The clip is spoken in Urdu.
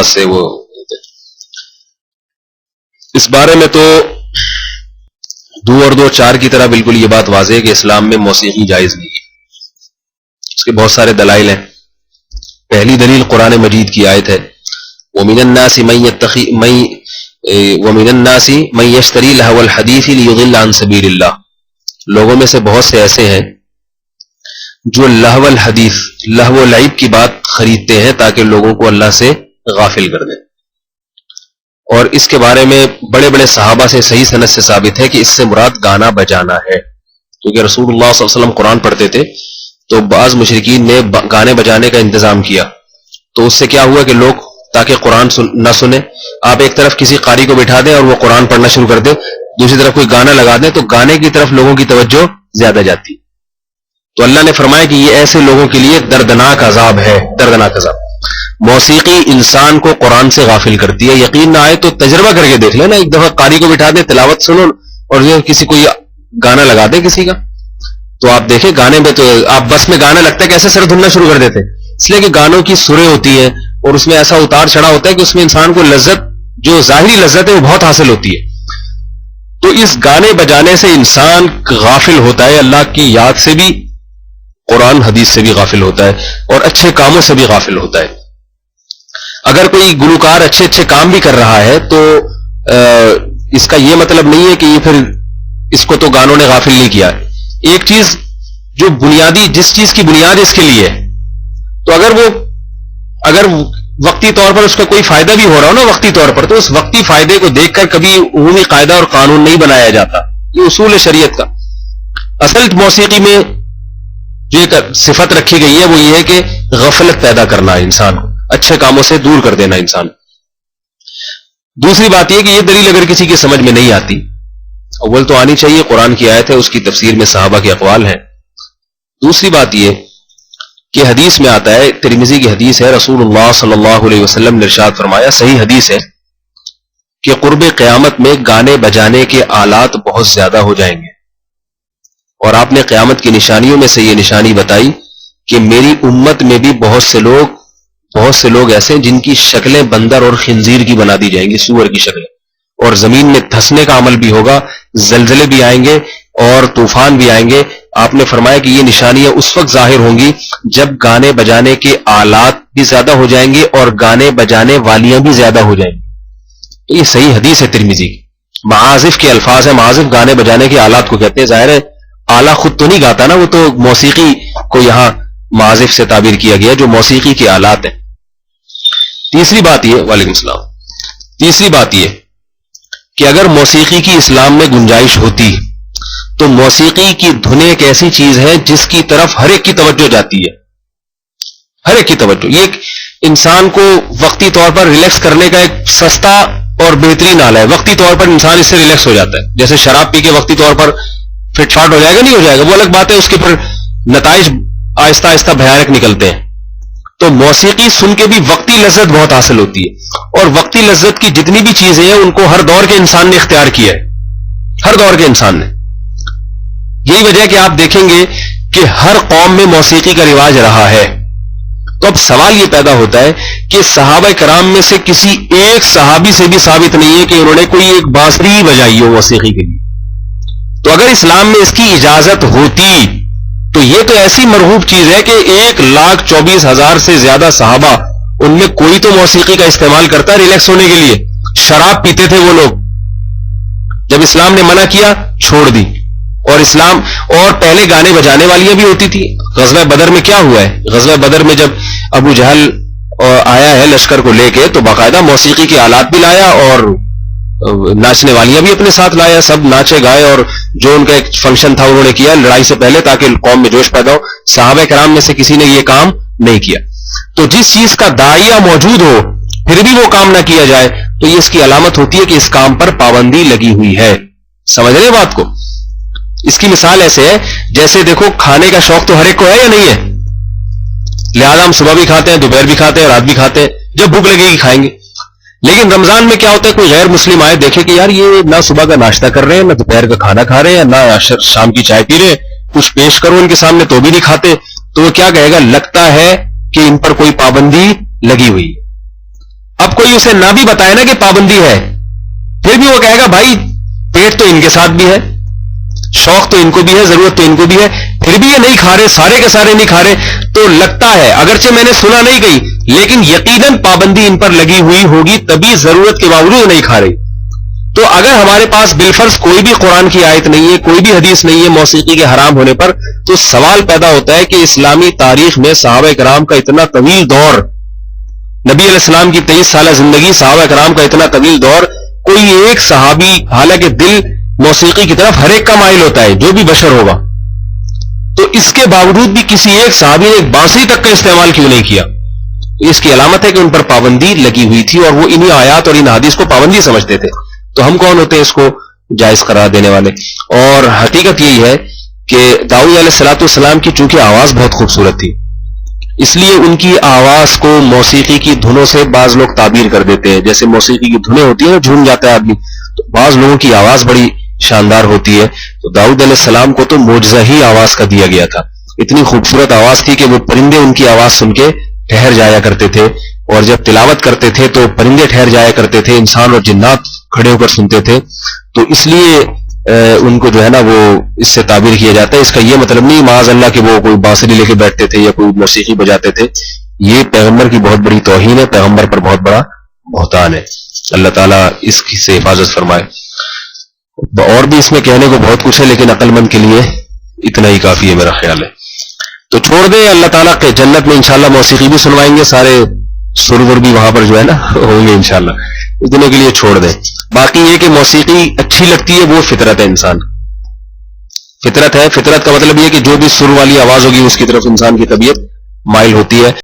آواز سے وہ. اس بارے میں تو 2 اور 2 4 کی طرح بالکل یہ بات واضح ہے کہ اسلام میں موسیقی جائز نہیں ہے. اس کے بہت سارے دلائل ہیں. پہلی دلیل قرآن مجید کی آیت ہے وَمِنَ النَّاسِ مَن يَشْتَرِي لَهْوَ الْحَدِيثِ لِيُضِلَّ عَن سَبِيلِ اللَّهِ. لوگوں میں سے بہت سے ایسے ہیں جو لہو الحدیث، لہو العیب کی بات خریدتے ہیں تاکہ لوگوں کو اللہ سے غافل کر دیں. اور اس کے بارے میں بڑے بڑے صحابہ سے صحیح سند سے ثابت ہے کہ اس سے مراد گانا بجانا ہے. کیونکہ رسول اللہ صلی اللہ علیہ وسلم قرآن پڑھتے تھے تو بعض مشرکین نے گانے بجانے کا انتظام کیا. تو اس سے کیا ہوا کہ لوگ تاکہ قرآن نہ سنیں، آپ ایک طرف کسی قاری کو بٹھا دیں اور وہ قرآن پڑھنا شروع کر دے، دوسری طرف کوئی گانا لگا دیں تو گانے کی طرف لوگوں کی توجہ زیادہ جاتی. تو اللہ نے فرمایا کہ یہ ایسے لوگوں کے لیے دردناک عذاب ہے، دردناک عذاب. موسیقی انسان کو قرآن سے غافل کرتی ہے. یقین نہ آئے تو تجربہ کر کے دیکھ لیں نا. ایک دفعہ قاری کو بٹھا دیں، تلاوت سنو اور کسی کو گانا لگا دیں کسی کا، تو آپ دیکھیں گانے میں تو آپ بس میں گانا لگتا ہے کیسے سر دھننا شروع کر دیتے. اس لیے کہ گانوں کی سریں ہوتی ہیں اور اس میں ایسا اتار چڑھا ہوتا ہے کہ اس میں انسان کو لذت، جو ظاہری لذت ہے وہ بہت حاصل ہوتی ہے. تو اس گانے بجانے سے انسان غافل ہوتا ہے، اللہ کی یاد سے بھی، قرآن حدیث سے بھی غافل ہوتا ہے اور اچھے کاموں سے بھی غافل ہوتا ہے. اگر کوئی گلوکار اچھے اچھے کام بھی کر رہا ہے تو اس کا یہ مطلب نہیں ہے کہ یہ پھر اس کو تو گانوں نے غافل نہیں کیا. ایک چیز جو بنیادی، جس چیز کی بنیاد اس کے لیے ہے، تو اگر وقتی طور پر اس کا کوئی فائدہ بھی ہو رہا ہو نا وقتی طور پر، تو اس وقتی فائدے کو دیکھ کر کبھی عمومی قاعدہ اور قانون نہیں بنایا جاتا. یہ اصول ہے شریعت کا. اصل موسیقی میں جو ایک صفت رکھی گئی ہے وہ یہ ہے کہ غفلت پیدا کرنا ہے انسان کو، اچھے کاموں سے دور کر دینا انسان. دوسری بات یہ کہ یہ دلیل اگر کسی کی سمجھ میں نہیں آتی، اول تو آنی چاہیے، قرآن کی آیت ہے، اس کی تفسیر میں صحابہ کے اقوال ہیں. دوسری بات یہ کہ حدیث میں آتا ہے، ترمذی کی حدیث ہے، رسول اللہ صلی اللہ علیہ وسلم نے ارشاد فرمایا، صحیح حدیث ہے، کہ قرب قیامت میں گانے بجانے کے آلات بہت زیادہ ہو جائیں گے. اور آپ نے قیامت کی نشانیوں میں سے یہ نشانی بتائی کہ میری امت میں بھی بہت سے لوگ ایسے ہیں جن کی شکلیں بندر اور خنزیر کی بنا دی جائیں گی، سور کی شکلیں، اور زمین میں دھسنے کا عمل بھی ہوگا، زلزلے بھی آئیں گے اور طوفان بھی آئیں گے. آپ نے فرمایا کہ یہ نشانیاں اس وقت ظاہر ہوں گی جب گانے بجانے کے آلات بھی زیادہ ہو جائیں گے اور گانے بجانے والیاں بھی زیادہ ہو جائیں گی. یہ صحیح حدیث ہے ترمذی کی. معازف کے الفاظ ہیں، معازف گانے بجانے کے آلات کو کہتے ہیں. ظاہر ہے آلہ خود تو نہیں گاتا نا، وہ تو موسیقی کو یہاں معازف سے تعبیر کیا گیا، جو موسیقی کے آلات ہیں. تیسری بات یہ، وعلیکم السلام، تیسری بات یہ کہ اگر موسیقی کی اسلام میں گنجائش ہوتی تو موسیقی کی دھن ایک ایسی چیز ہے جس کی طرف ہر ایک کی توجہ جاتی ہے، ہر ایک کی توجہ. یہ ایک انسان کو وقتی طور پر ریلیکس کرنے کا ایک سستا اور بہترین آلہ ہے. وقتی طور پر انسان اس سے ریلیکس ہو جاتا ہے. جیسے شراب پی کے وقتی طور پر فٹ فاٹ ہو جائے گا، نہیں ہو جائے گا، وہ الگ بات ہے، اس کے پر نتائج آہستہ آہستہ بھیانک نکلتے ہیں. تو موسیقی سن کے بھی وقتی لذت بہت حاصل ہوتی ہے، اور وقتی لذت کی جتنی بھی چیزیں ہیں ان کو ہر دور کے انسان نے اختیار کیا ہے، ہر دور کے انسان نے. یہی وجہ ہے کہ آپ دیکھیں گے کہ ہر قوم میں موسیقی کا رواج رہا ہے. تو اب سوال یہ پیدا ہوتا ہے کہ صحابہ کرام میں سے کسی ایک صحابی سے بھی ثابت نہیں ہے کہ انہوں نے کوئی ایک بانسری بجائی ہو موسیقی کے لیے. تو اگر اسلام میں اس کی اجازت ہوتی تو یہ تو ایسی مرغوب چیز ہے کہ 1,24,000 سے زیادہ صحابہ، ان میں کوئی تو موسیقی کا استعمال کرتا ہے ریلیکس ہونے کے لیے. شراب پیتے تھے وہ لوگ، جب اسلام نے منع کیا چھوڑ دی. اور پہلے گانے بجانے والیاں بھی ہوتی تھی. غزوہ بدر میں کیا ہوا ہے؟ غزوہ بدر میں جب ابو جہل آیا ہے لشکر کو لے کے تو باقاعدہ موسیقی کے آلات بھی لایا اور ناچنے والیاں بھی اپنے ساتھ لایا. سب ناچے گائے اور جو ان کا ایک فنکشن تھا انہوں نے کیا لڑائی سے پہلے تاکہ قوم میں جوش پیدا ہو. صحابہ کرام میں سے کسی نے یہ کام نہیں کیا. تو جس چیز کا داعیہ موجود ہو پھر بھی وہ کام نہ کیا جائے تو یہ اس کی علامت ہوتی ہے کہ اس کام پر پابندی لگی ہوئی ہے. سمجھ رہے بات کو؟ اس کی مثال ایسے ہے جیسے دیکھو کھانے کا شوق تو ہر ایک کو ہے یا نہیں ہے؟ لہذا ہم صبح بھی کھاتے ہیں، دوپہر بھی کھاتے ہیں، رات بھی کھاتے ہیں، جب بھوک لگے گی کھائیں گے. لیکن رمضان میں کیا ہوتا ہے، کوئی غیر مسلم آئے دیکھے کہ یار یہ نہ صبح کا ناشتہ کر رہے ہیں، نہ دوپہر کا کھانا کھا رہے ہیں، نہ شام کی چائے پی رہے ہیں، کچھ پیش کرو ان کے سامنے تو بھی نہیں کھاتے، تو وہ کیا کہے گا؟ لگتا ہے کہ ان پر کوئی پابندی لگی ہوئی ہے. اب کوئی اسے نہ بھی بتائے نا کہ پابندی ہے، پھر بھی وہ کہے گا بھائی پیٹ تو ان کے ساتھ بھی ہے، شوق تو ان کو بھی ہے، ضرورت تو ان کو بھی ہے، پھر بھی یہ نہیں کھا رہے، سارے کے سارے نہیں کھا رہے، تو لگتا ہے اگرچہ میں نے سنا نہیں گئی لیکن یقیناً پابندی ان پر لگی ہوئی ہوگی، تبھی ضرورت کے باوجود نہیں کھا رہی۔ تو اگر ہمارے پاس بالفرض کوئی بھی قرآن کی آیت نہیں ہے، کوئی بھی حدیث نہیں ہے موسیقی کے حرام ہونے پر، تو سوال پیدا ہوتا ہے کہ اسلامی تاریخ میں صحابہ کرام کا اتنا طویل دور، نبی علیہ السلام کی 23 سالہ زندگی، صحابہ کرام کا اتنا طویل دور، کوئی ایک صحابی، حالانکہ دل موسیقی کی طرف ہر ایک کا مائل ہوتا ہے جو بھی بشر ہوگا، تو اس کے باوجود بھی کسی ایک صحابی نے ایک بانسری تک کا استعمال کیوں نہیں کیا؟ اس کی علامت ہے کہ ان پر پابندی لگی ہوئی تھی اور وہ انہی آیات اور ان حدیث کو پابندی سمجھتے تھے۔ تو ہم کون ہوتے ہیں اس کو جائز قرار دینے والے؟ اور حقیقت یہی ہے کہ داؤد علیہ السلام کی چونکہ آواز بہت خوبصورت تھی، اس لیے ان کی آواز کو موسیقی کی دھنوں سے بعض لوگ تعبیر کر دیتے ہیں، جیسے موسیقی کی دھنیں ہوتی ہیں جھوم جاتا ہے آدمی، تو بعض لوگوں کی آواز بڑی شاندار ہوتی ہے، تو داؤد علیہ السلام کو تو معجزہ ہی آواز کا دیا گیا تھا، اتنی خوبصورت آواز تھی کہ وہ پرندے ان کی آواز سن کے ٹھہر جایا کرتے تھے، اور جب تلاوت کرتے تھے تو پرندے ٹھہر جایا کرتے تھے، انسان اور جنات کھڑے ہو کر سنتے تھے، تو اس لیے ان کو جو ہے نا وہ اس سے تعبیر کیا جاتا ہے۔ اس کا یہ مطلب نہیں معاذ اللہ کہ وہ کوئی بانسری لے کے بیٹھتے تھے یا کوئی موسیقی بجاتے تھے، یہ پیغمبر کی بہت بڑی توہین ہے، پیغمبر پر بہت بڑا بہتان ہے، اللہ تعالیٰ اس کی سے حفاظت فرمائے۔ اور بھی اس میں کہنے کو بہت کچھ ہے لیکن عقل مند کے لیے اتنا ہی کافی ہے میرا خیال ہے، تو چھوڑ دیں، اللہ تعالیٰ کے جنت میں انشاءاللہ موسیقی بھی سنوائیں گے، سارے سرور بھی وہاں پر جو ہے نا ہوں گے انشاءاللہ، اتنے کے لیے چھوڑ دیں۔ باقی یہ کہ موسیقی اچھی لگتی ہے وہ فطرت ہے، انسان فطرت ہے، فطرت کا مطلب یہ کہ جو بھی سر والی آواز ہوگی اس کی طرف انسان کی طبیعت مائل ہوتی ہے۔